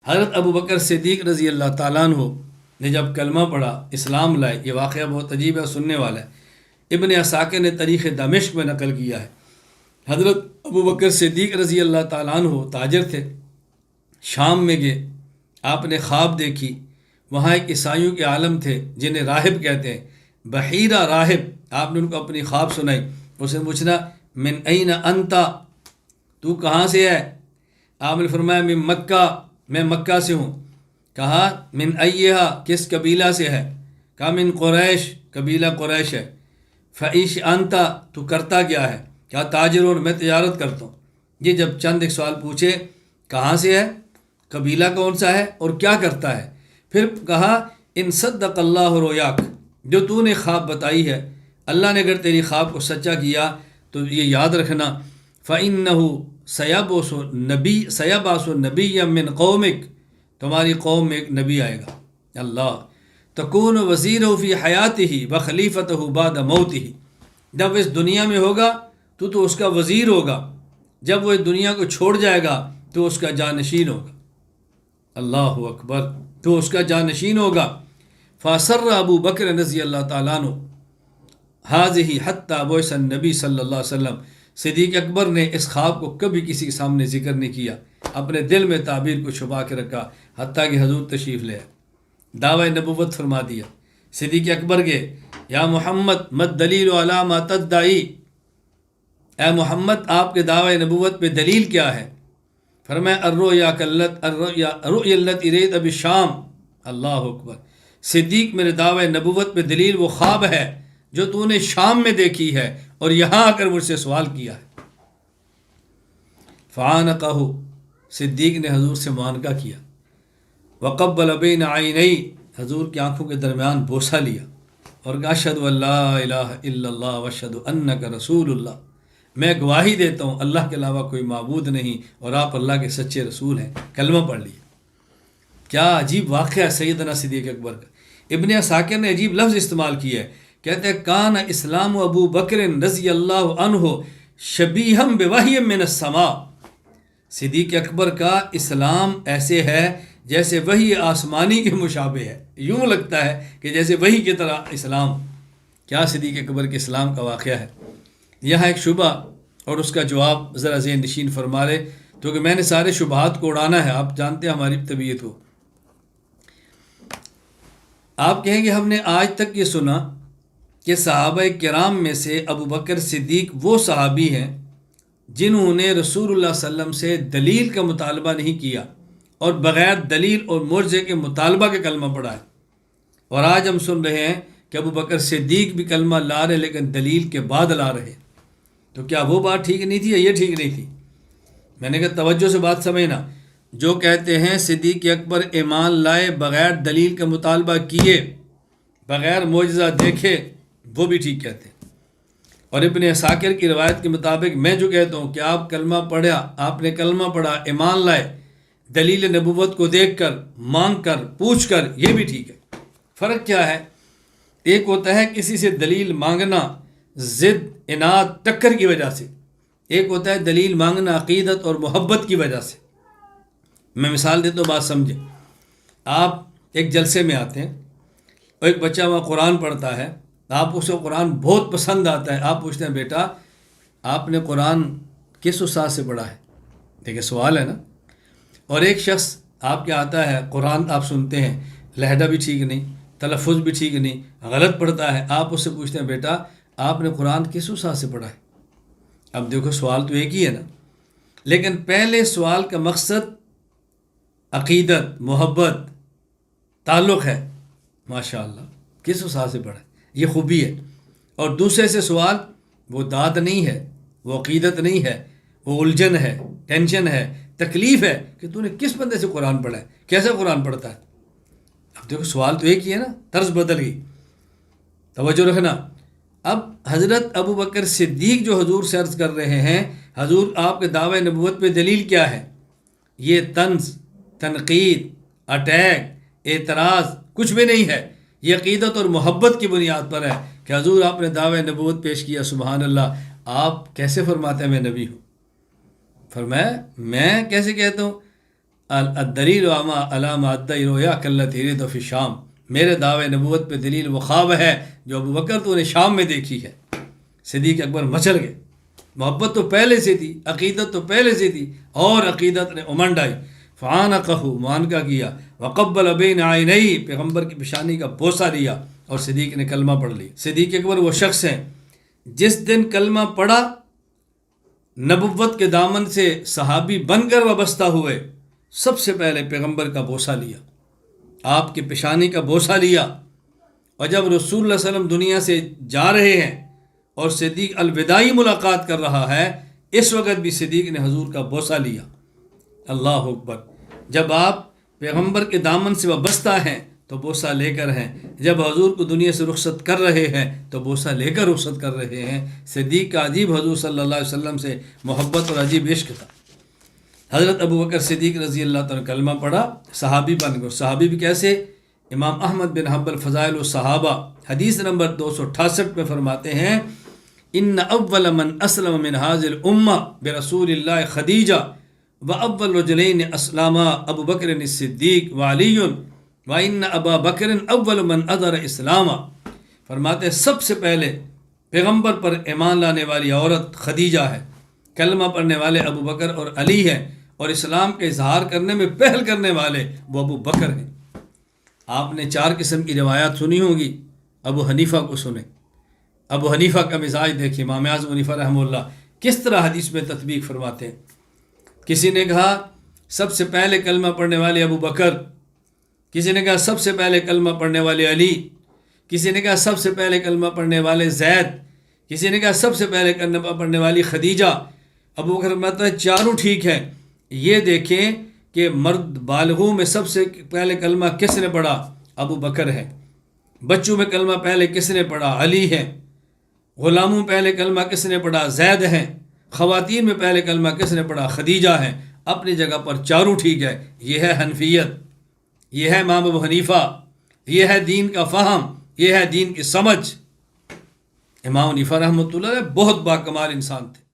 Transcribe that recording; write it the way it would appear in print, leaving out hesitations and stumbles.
حضرت ابو بکر صدیق رضی اللہ تعالیٰ عنہ نے جب کلمہ پڑھا، اسلام لائے، یہ واقعہ بہت عجیب ہے، سننے والا ہے، ابن عساکر نے تاریخ دمشق میں نقل کیا ہے۔ حضرت ابو بکر صدیق رضی اللہ تعالیٰ عنہ تاجر تھے، شام میں گئے، آپ نے خواب دیکھی، وہاں ایک عیسائیوں کے عالم تھے جنہیں راہب کہتے ہیں، بحیرہ راہب، آپ نے ان کو اپنی خواب سنائی، اس نے پوچھنا من این انتا، تو کہاں سے ہے؟ آپ نے فرمایا من مکہ، میں مکہ سے ہوں۔ کہا من ایہا، کس قبیلہ سے ہے؟ کہا من قریش، قبیلہ قریش ہے۔ فعیش انتا، تو کرتا کیا ہے؟ کہا تاجرون، میں تجارت کرتا ہوں۔ یہ جب چند ایک سوال پوچھے، کہاں سے ہے، قبیلہ کون سا ہے اور کیا کرتا ہے، پھر کہا ان صدق اللہ رویاک، جو تو نے خواب بتائی ہے، اللہ نے اگر تیری خواب کو سچا کیا تو یہ یاد رکھنا، فَإِنَّهُ سَيَبْعَثُ نَبِيًّا مِّن قَوْمِكَ، تمہاری قوم میں ایک نبی آئے گا، اللہ تکون وزیرہ فی حیاتہ وخلیفتہ بعد موتہ، جب وہ اس دنیا میں ہوگا تو اس کا وزیر ہوگا، جب وہ اس دنیا کو چھوڑ جائے گا تو اس کا جانشین ہوگا، اللہ اکبر، تو اس کا جانشین ہوگا۔ فَأَسَرَّ ابو بکر رضی اللہ تعالیٰ عنہ حاضہ حتیٰ بعث النبی صلی اللہ علیہ وسلم، صدیق اکبر نے اس خواب کو کبھی کسی کے سامنے ذکر نہیں کیا، اپنے دل میں تعبیر کو چھپا کے رکھا حتیٰ کہ حضور تشریف لے آئے، دعوی نبوت فرما دیا۔ صدیق اکبر کے یا محمد مد دلیل علی ما تدعی، اے محمد آپ کے دعوی نبوت پہ دلیل کیا ہے؟ فرمایا الرؤیا التی رأیت بالشام، اللہ اکبر، صدیق میرے دعوی نبوت پہ دلیل وہ خواب ہے جو تو نے شام میں دیکھی ہے اور یہاں آ کر مجھ سے سوال کیا ہے۔ فعانقہ، صدیق نے حضور سے معانقہ کیا، وقبل بین عینی، حضور کی آنکھوں کے درمیان بوسہ لیا اور کہا اشہد ان لا الہ الا اللہ واشہد انک رسول اللہ، میں گواہی دیتا ہوں اللہ کے علاوہ کوئی معبود نہیں اور آپ اللہ کے سچے رسول ہیں، کلمہ پڑھ لیا۔ کیا عجیب واقعہ ہے سیدنا صدیق اکبر کا۔ ابن عساکر نے عجیب لفظ استعمال کیا ہے، کہتے ہیں کان اسلام ابو بکر رضی اللہ عنہ شبیہم بوحی من السماء، صدیق اکبر کا اسلام ایسے ہے جیسے وحی آسمانی کے مشابہ ہے، یوں لگتا ہے کہ جیسے وحی کی طرح اسلام۔ کیا صدیق اکبر کے اسلام کا واقعہ ہے۔ یہاں ایک شبہ اور اس کا جواب ذرا ذہن نشین فرما لے، تو کہ میں نے سارے شبہات کو اڑانا ہے، آپ جانتے ہیں ہماری طبیعت کو۔ آپ کہیں گے ہم نے آج تک یہ سنا کہ صحابہ کرام میں سے ابو بکر صدیق وہ صحابی ہیں جنہوں نے رسول اللہ صلی اللہ علیہ وسلم سے دلیل کا مطالبہ نہیں کیا اور بغیر دلیل اور معجزے کے مطالبہ کے کلمہ پڑھا ہے، اور آج ہم سن رہے ہیں کہ ابو بکر صدیق بھی کلمہ لا رہے لیکن دلیل کے بعد لا رہے، تو کیا وہ بات ٹھیک نہیں تھی یا یہ ٹھیک نہیں تھی؟ میں نے کہا توجہ سے بات سمجھنا، جو کہتے ہیں صدیق اکبر ایمان لائے بغیر دلیل کا مطالبہ کیے، بغیر معجزہ دیکھے، وہ بھی ٹھیک کہتے ہیں۔ اور ابن عساکر کی روایت کے مطابق میں جو کہتا ہوں کہ آپ کلمہ پڑھا، آپ نے کلمہ پڑھا، ایمان لائے، دلیل نبوت کو دیکھ کر، مانگ کر، پوچھ کر، یہ بھی ٹھیک ہے۔ فرق کیا ہے؟ ایک ہوتا ہے کسی سے دلیل مانگنا ضد، اناد، ٹکر کی وجہ سے، ایک ہوتا ہے دلیل مانگنا عقیدت اور محبت کی وجہ سے۔ میں مثال دیتا ہوں، بات سمجھیں۔ آپ ایک جلسے میں آتے ہیں اور ایک بچہ وہاں قرآن پڑھتا ہے، آپ اس کو قرآن بہت پسند آتا ہے، آپ پوچھتے ہیں بیٹا آپ نے قرآن کس استاد سے پڑھا ہے؟ دیکھیں سوال ہے نا۔ اور ایک شخص آپ کے آتا ہے، قرآن آپ سنتے ہیں، لہجہ بھی ٹھیک نہیں، تلفظ بھی ٹھیک نہیں، غلط پڑھتا ہے، آپ اس سے پوچھتے ہیں بیٹا آپ نے قرآن کس استاد سے پڑھا ہے؟ اب دیکھو سوال تو ایک ہی ہے نا، لیکن پہلے سوال کا مقصد عقیدت، محبت، تعلق ہے، ماشاءاللہ کس استاد سے پڑھا ہے، یہ خوبی ہے۔ اور دوسرے سے سوال وہ داد نہیں ہے، وہ عقیدت نہیں ہے، وہ الجھن ہے، ٹینشن ہے، تکلیف ہے کہ تو نے کس بندے سے قرآن پڑھا ہے، کیسے قرآن پڑھتا ہے۔ اب دیکھو سوال تو ایک ہی ہے نا، طرز بدل گئی، توجہ رکھنا۔ اب حضرت ابو بکر صدیق جو حضور سے عرض کر رہے ہیں حضور آپ کے دعوی نبوت پہ دلیل کیا ہے، یہ طنز، تنقید، اٹیک، اعتراض کچھ بھی نہیں ہے، یہ عقیدت اور محبت کی بنیاد پر ہے کہ حضور آپ نے دعوی نبوت پیش کیا، سبحان اللہ، آپ کیسے فرماتے ہیں میں نبی ہوں؟ فرمایا میں کیسے کہتا ہوں؟ الدلیل وما علامہ الدیرویا کلتی رد فی شام، میرے دعوے نبوت پہ دلیل وہ خواب ہے جو ابو بکر تو نے شام میں دیکھی ہے۔ صدیق اکبر مچل گئے، محبت تو پہلے سے تھی، عقیدت تو پہلے سے تھی، اور عقیدت نے امنڈ آئی۔ فعانقہ، معانقہ کیا، وقبل بین عینیہ، پیغمبر کی پیشانی کا بوسہ لیا، اور صدیق نے کلمہ پڑھ لی۔ صدیق اکبر وہ شخص ہیں جس دن کلمہ پڑھا، نبوت کے دامن سے صحابی بن کر وابستہ ہوئے، سب سے پہلے پیغمبر کا بوسہ لیا، آپ کی پیشانی کا بوسہ لیا۔ اور جب رسول اللہ صلی اللہ علیہ وسلم دنیا سے جا رہے ہیں اور صدیق الوداعی ملاقات کر رہا ہے، اس وقت بھی صدیق نے حضور کا بوسہ لیا۔ اللہ اکبر! جب آپ پیغمبر کے دامن سے وابستہ ہیں تو بوسہ لے کر ہیں، جب حضور کو دنیا سے رخصت کر رہے ہیں تو بوسہ لے کر رخصت کر رہے ہیں۔ صدیق کا عجیب حضور صلی اللہ علیہ وسلم سے محبت اور عجیب عشق تھا۔ حضرت ابو بکر صدیق رضی اللہ تعالیٰ نے کلمہ پڑھا، صحابی بن گئے۔ صحابی بھی کیسے؟ امام احمد بن حنبل فضائل الصحابہ حدیث نمبر 268 میں فرماتے ہیں، ان اول من اسلم من هذه الامه برسول اللہ خدیجہ واول رجلین اسلما ابو بکر الصدیق وعلی وان ابا بکر اول من اظہر اسلاما۔ فرماتے ہیں سب سے پہلے پیغمبر پر ایمان لانے والی عورت خدیجہ ہے، کلمہ پڑھنے والے ابو بکر اور علی ہیں، اور اسلام کا اظہار کرنے میں پہل کرنے والے وہ ابو بکر ہیں۔ آپ نے 4 قسم کی روایات سنی ہوگی، ابو حنیفہ کو سنیں۔ ابو حنیفہ کا مزاج دیکھیں، امام اعظم حنیفہ رحمہ اللہ کس طرح حدیث میں تطبیق فرماتے ہیں۔ کسی نے کہا سب سے پہلے کلمہ پڑھنے والے ابو بکر، کسی نے کہا سب سے پہلے کلمہ پڑھنے والے علی، کسی نے کہا سب سے پہلے کلمہ پڑھنے والے زید، کسی نے کہا سب سے پہلے کلمہ پڑھنے والی خدیجہ۔ ابو بکر فرماتا ہے چاروں ٹھیک ہیں۔ یہ دیکھیں کہ مرد بالغوں میں سب سے پہلے کلمہ کس نے پڑھا؟ ابو بکر ہے۔ بچوں میں کلمہ پہلے کس نے پڑھا؟ علی ہے۔ غلاموں میں پہلے کلمہ کس نے پڑھا؟ زید ہیں۔ خواتین میں پہلے کلمہ کس نے پڑھا؟ خدیجہ ہیں۔ اپنی جگہ پر چاروں ٹھیک ہے۔ یہ ہے حنفیت، یہ ہے امام ابو حنیفہ، یہ ہے دین کا فہم، یہ ہے دین کی سمجھ۔ امام حنیفہ رحمۃ اللہ علیہ بہت باکمال انسان تھے۔